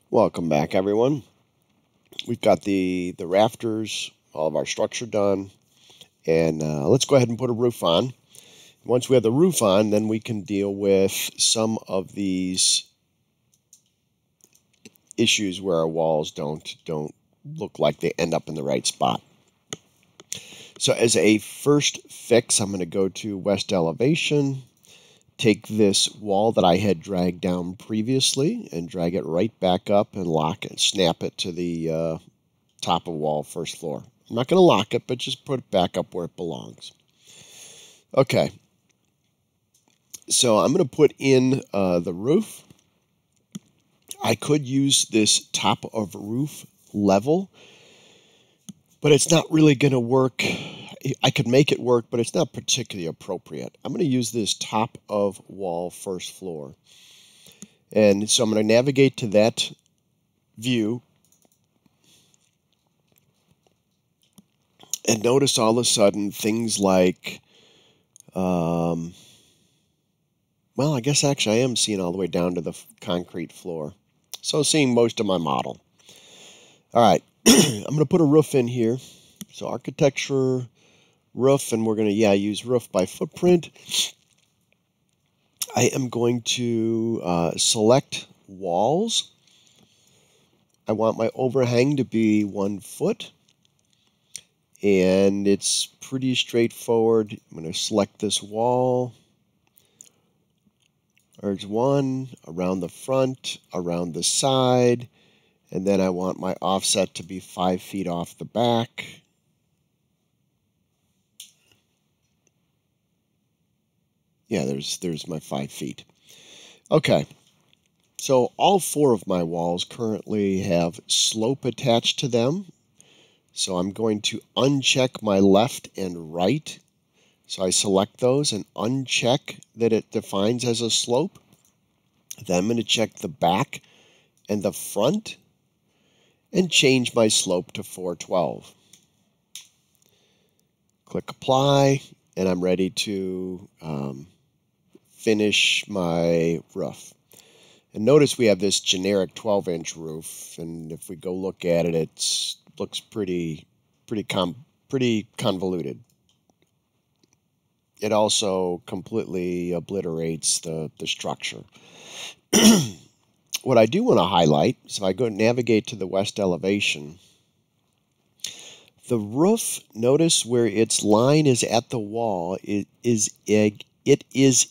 Welcome back, everyone. We've got the rafters, all of our structure done, and let's go ahead and put a roof on. Once we have the roof on, then we can deal with some of these issues where our walls don't look like they end up in the right spot. So as a first fix, I'm going to go to west elevation, take this wall that I had dragged down previously and drag it right back up and lock it, snap it to the top of wall, first floor. I'm not going to lock it, but just put it back up where it belongs. Okay. So I'm going to put in the roof. I could use this top of roof level, but it's not really going to work. I could make it work, but it's not particularly appropriate. I'm going to use this top of wall first floor. And so I'm going to navigate to that view. And notice all of a sudden things like, well, I guess actually I am seeing all the way down to the concrete floor. So seeing most of my model. All right, I'm going to put a roof in here. So architecture, roof, and we're going to, use roof by footprint. I am going to select walls. I want my overhang to be 1 foot. And it's pretty straightforward. I'm going to select this wall. There's one around the front, around the side, and then I want my offset to be 5 feet off the back. Yeah, there's my 5 feet. Okay, so all 4 of my walls currently have slope attached to them. So I'm going to uncheck my left and right. So I select those and uncheck that it defines as a slope. Then I'm going to check the back and the front and change my slope to 412. Click apply, and I'm ready to finish my roof. And notice we have this generic 12-inch roof, and if we go look at it, it looks pretty convoluted. It also completely obliterates the structure. What I do want to highlight is if I go and navigate to the west elevation, the roof, notice where its line is at the wall, it is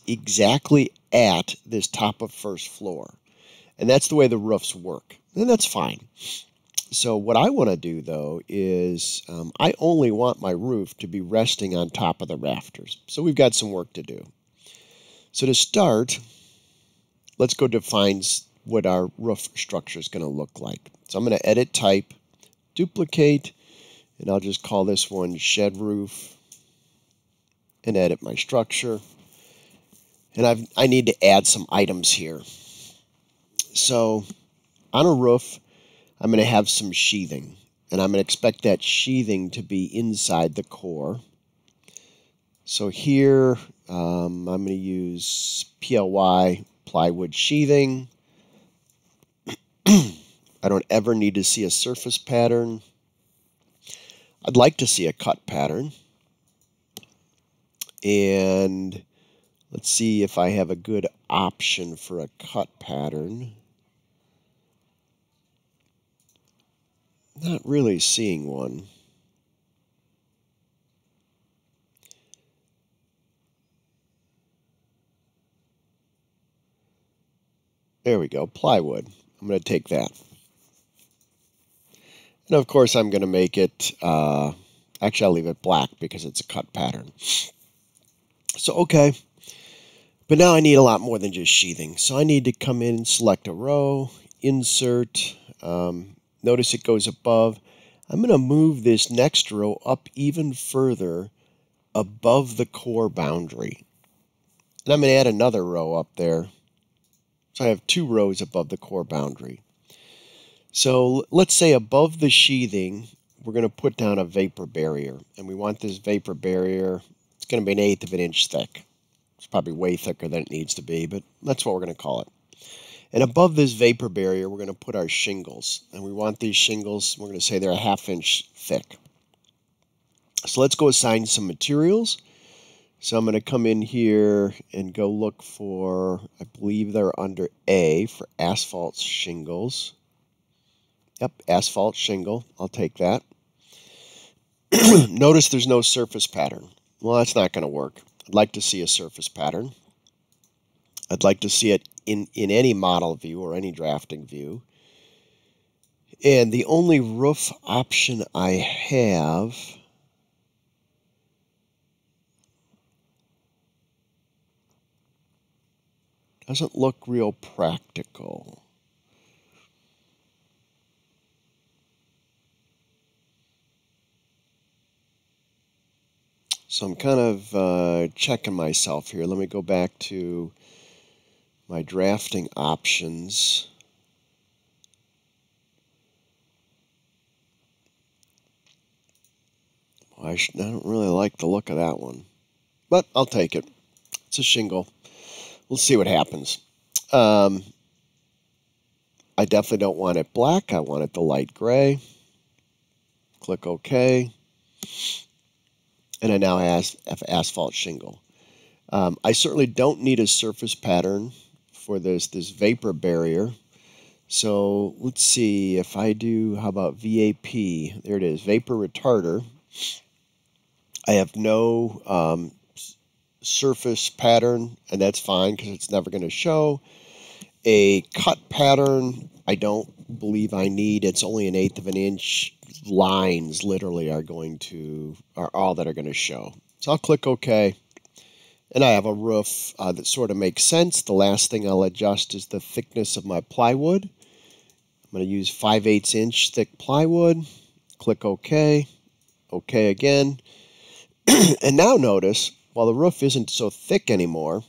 exactly at this top of first floor. And that's the way the roofs work. And that's fine. So what I want to do, though, is I only want my roof to be resting on top of the rafters. So we've got some work to do. So to start, let's go define what our roof structure is going to look like. So I'm going to edit type, duplicate, and I'll just call this one shed roof, and edit my structure. And I need to add some items here. So on a roof, I'm going to have some sheathing, and I'm going to expect that sheathing to be inside the core. So here, I'm going to use PLY, plywood sheathing. I don't ever need to see a surface pattern. I'd like to see a cut pattern. And let's see if I have a good option for a cut pattern. Not really seeing one. There we go, plywood. I'm going to take that. And of course I'm going to make it, actually I'll leave it black because it's a cut pattern. So okay, but now I need a lot more than just sheathing. So I need to come in and select a row, insert, notice it goes above. I'm going to move this next row up even further above the core boundary. And I'm going to add another row up there. So I have 2 rows above the core boundary. So let's say above the sheathing, we're going to put down a vapor barrier. And we want this vapor barrier, it's going to be 1/8 of an inch thick. It's probably way thicker than it needs to be, but that's what we're going to call it. And above this vapor barrier, we're going to put our shingles. And we want these shingles, we're going to say they're a 1/2 inch thick. So let's go assign some materials. So I'm going to come in here and go look for, I believe they're under A for asphalt shingles. Yep, asphalt shingle. I'll take that. Notice there's no surface pattern. Well, that's not going to work. I'd like to see a surface pattern. I'd like to see it in any model view or any drafting view. And the only roof option I have doesn't look real practical. So I'm kind of checking myself here. Let me go back to my drafting options. I don't really like the look of that one, but I'll take it. It's a shingle. We'll see what happens. I definitely don't want it black. I want it the light gray. Click OK. And I now have asphalt shingle. I certainly don't need a surface pattern for this vapor barrier. So let's see if I do, how about VAP? There it is, vapor retarder. I have no surface pattern, and that's fine because it's never going to show. A cut pattern, I don't believe I need. It's only 1/8 of an inch. Lines literally are all that are going to show. So I'll click OK. And I have a roof that sort of makes sense. The last thing I'll adjust is the thickness of my plywood. I'm going to use 5/8 inch thick plywood. Click OK. OK again. And now notice, while the roof isn't so thick anymore,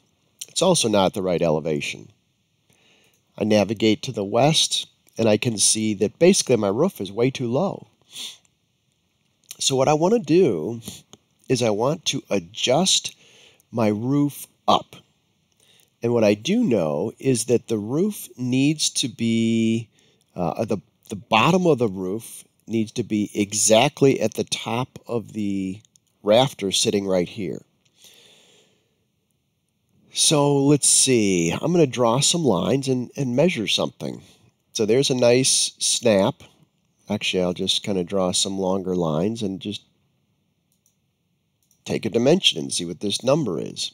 it's also not at the right elevation. I navigate to the west, and I can see that basically my roof is way too low. So what I want to do is I want to adjust my roof up. And what I do know is that the roof needs to be, the bottom of the roof needs to be exactly at the top of the rafter sitting right here. So let's see, I'm going to draw some lines and measure something. So there's a nice snap. Actually, I'll just kind of draw some longer lines and just take a dimension and see what this number is.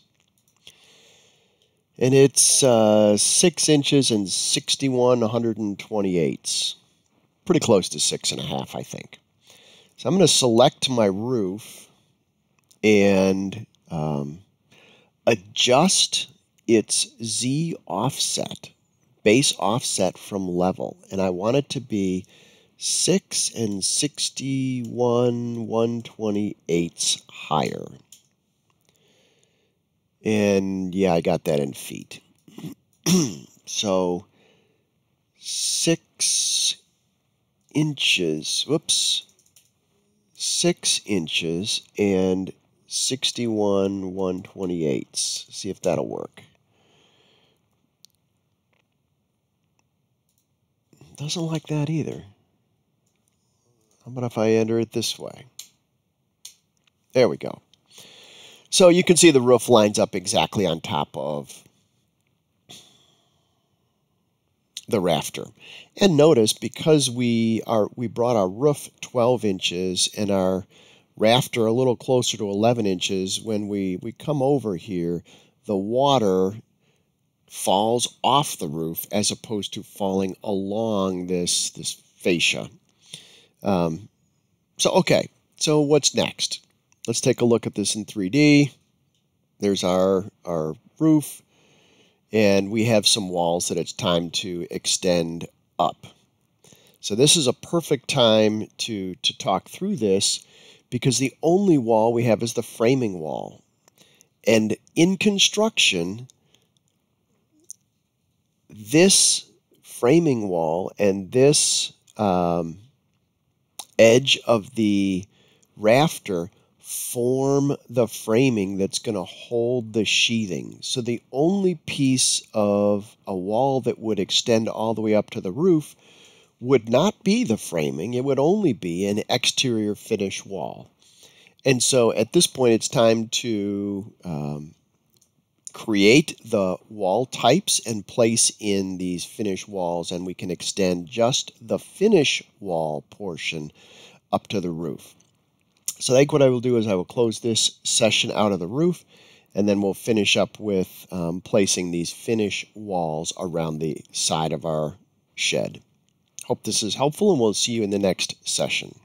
And it's 6 inches and 61/128. Pretty close to 6.5, I think. So I'm going to select my roof and adjust its Z offset, base offset from level. And I want it to be 6 and 61/128 higher. And yeah, I got that in feet. So 6 inches, whoops, 6 inches and 61/128. See if that'll work. Doesn't like that either. How about if I enter it this way? There we go. So you can see the roof lines up exactly on top of the rafter. And notice, because we brought our roof 12 inches and our rafter a little closer to 11 inches, when we come over here, the water falls off the roof as opposed to falling along this fascia. Okay, so what's next? Let's take a look at this in 3D. There's our roof, and we have some walls that it's time to extend up. So this is a perfect time to talk through this, because the only wall we have is the framing wall. And in construction, this framing wall and this edge of the rafter form the framing that's going to hold the sheathing. So the only piece of a wall that would extend all the way up to the roof would not be the framing. It would only be an exterior finish wall. And so at this point, it's time to create the wall types and place in these finish walls, and we can extend just the finish wall portion up to the roof. So I think what I will do is I will close this session out of the roof, and then we'll finish up with placing these finish walls around the side of our shed. Hope this is helpful, and we'll see you in the next session.